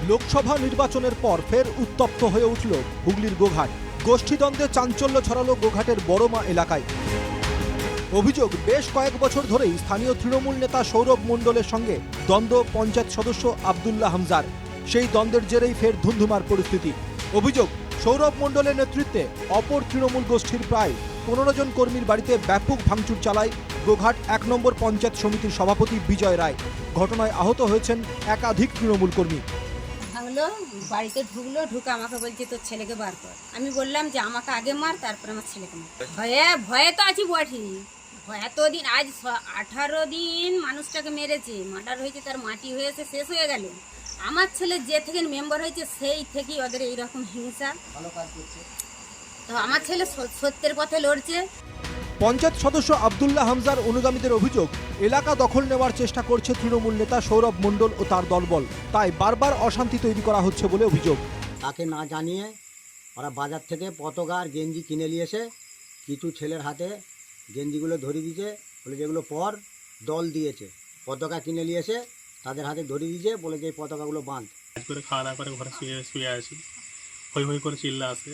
লোকসভা নির্বাচনের পর ফের উত্তপ্ত হয়ে উঠল হুগলির গোঘাট। গোষ্ঠীদ্বন্দ্বে চাঞ্চল্য ছড়ালো গোঘাটের বড়মা এলাকায়। অভিযোগ, বেশ কয়েক বছর ধরেই স্থানীয় তৃণমূল নেতা সৌরভ মণ্ডলের সঙ্গে দ্বন্দ্ব পঞ্চায়েত সদস্য আব্দুল্লাহ হামজার। সেই দ্বন্দ্বের জেরেই ফের ধুন্ধুমার পরিস্থিতি। অভিযোগ, সৌরভ মণ্ডলের নেতৃত্বে অপর তৃণমূল গোষ্ঠীর প্রায় 15 জন কর্মীর বাড়িতে ব্যাপক ভাঙচুর চালায় গোঘাট 1 নম্বর পঞ্চায়েত সমিতির সভাপতি বিজয় রায়। ঘটনায় আহত হয়েছেন একাধিক তৃণমূল কর্মী। ভাঙলো, বাড়িতে ঢুকলো, ঢুকে আমাকে বলছে তোর ছেলেকে বার কর। আমি বললাম যে আমাকে আগে মার, তারপর আমার ছেলেকে মার। ভয়ে তো আছি বটে। এতদিন, আজ 18 দিন মানুষটাকে মেরেছে, মার্ডার হয়েছে, তার মাটি হয়েছে, শেষ হয়ে গেল। আমার ছেলে যে থেকে মেম্বার হয়েছে সেই থেকেই ওদের এইরকম হিংসা। তো আমার ছেলে সত্যের পথে লড়ছে। পঞ্চায়েত সদস্য আব্দুল্লাহ হামজার অনুগামীদের অভিযোগ, এলাকা দখল নেওয়ার চেষ্টা করছে তৃণমূল নেতা সৌরভ মণ্ডল ও তার দলবল। তাই বারবার অশান্তি তৈরি করা হচ্ছে বলে অভিযোগ। তাকে না জানিয়ে ওরা বাজার থেকে পতাকা আর গেঞ্জি কিনে নিয়ে এসে কিছু ছেলের হাতে গেঞ্জিগুলো ধরিয়ে দিয়েছে, বলে যেগুলো পর দল দিয়েছে। পতাকা কিনে নিয়ে এসে তাদের হাতে ধরিয়ে দিয়েছে, বলে যে এই পতাকাগুলো বাঁধ। করে খাওয়া দাওয়া করে ঘরে শুয়ে আছি, হই হই করে চিল্লা আসে,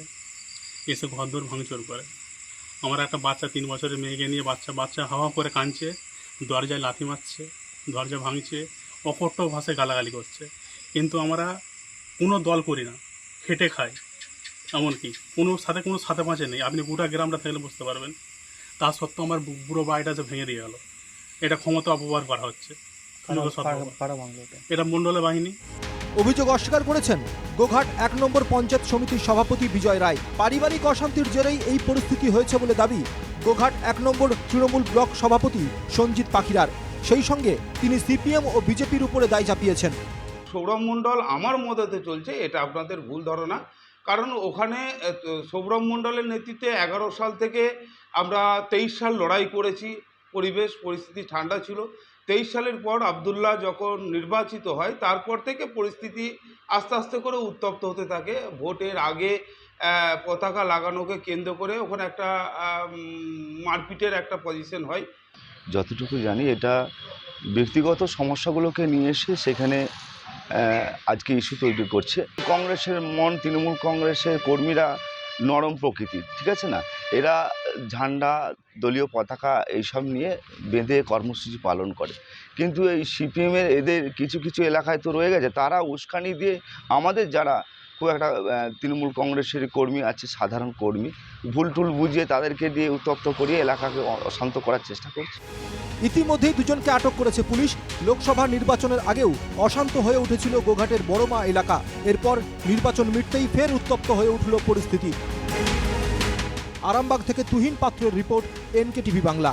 এসে ঘর দৌড় ভাঙচুর করে। আমার একটা বাচ্চা 3 বছরের মেয়েকে নিয়ে বাচ্চা হাওয়া করে কাঁদছে, দরজায় লাথি মারছে, দরজা ভাঙছে, অকট্ট ভাষায় গালাগালি করছে। কিন্তু আমরা কোনো দল করি না, খেটে খাই, এমনকি কোনো সাথে পাঁচে নেই। আপনি গোটা গ্রামটা থাকলে বুঝতে পারবেন। তা সত্ত্বেও আমার পুরো বাড়িটা যে ভেঙে দিয়ে গেল, এটা ক্ষমতা অপব্যবহার করা হচ্ছে। এটা মণ্ডলের বাহিনী। অভিযোগ অস্বীকার করেছেন গোঘাট 1 নম্বর পঞ্চায়েত সমিতির সভাপতি বিজয় রায়। পারিবারিক অশান্তির জেরেই এই পরিস্থিতি হয়েছে বলে দাবি গোঘাট 1 নম্বর তৃণমূল ব্লক সভাপতি সঞ্জিত পাখিরার। সেই সঙ্গে তিনি সিপিএম ও বিজেপির উপরে দায় চাপিয়েছেন। সৌরভ মণ্ডল আমার মদতে চলছে, এটা আপনাদের ভুল ধারণা। কারণ ওখানে সৌরভ মণ্ডলের নেতৃত্বে 11 সাল থেকে আমরা 23 সাল লড়াই করেছি। পরিস্থিতি ঠান্ডা ছিল। 23 সালের পর আব্দুল্লাহ যখন নির্বাচিত হয়, তারপর থেকে পরিস্থিতি আস্তে আস্তে করে উত্তপ্ত হতে থাকে। ভোটের আগে পতাকা লাগানোকে কেন্দ্র করে ওখানে একটা মারপিটের একটা পজিশন হয়। যতটুকু জানি এটা ব্যক্তিগত সমস্যাগুলোকে নিয়ে এসে সেখানে আজকে ইস্যু তৈরি করছে। কংগ্রেসের তৃণমূল কংগ্রেসের কর্মীরা নরম প্রকৃতির, ঠিক আছে না? এরা ঝান্ডা, দলীয় পতাকা এইসব নিয়ে বেঁধে কর্মসূচি পালন করে। কিন্তু এই সিপিএমের এদের কিছু এলাকায় তো রয়ে গেছে, তারা উস্কানি দিয়ে আমাদের যারা খুব একটা তৃণমূল কংগ্রেসের কর্মী আছে, সাধারণ কর্মী, ভুল বুঝিয়ে তাদেরকে দিয়ে উত্তপ্ত করিয়ে এলাকাকে অশান্ত করার চেষ্টা করছে। ইতিমধ্যেই দুজনকে আটক করেছে পুলিশ। লোকসভা নির্বাচনের আগেও অশান্ত হয়ে উঠেছিল গোঘাটের বড়মা এলাকা। এরপর নির্বাচন মিটতেই ফের উত্তপ্ত হয়ে উঠল পরিস্থিতি। আরামবাগ থেকে তুহিন পাত্রের রিপোর্ট, NK টিভি বাংলা।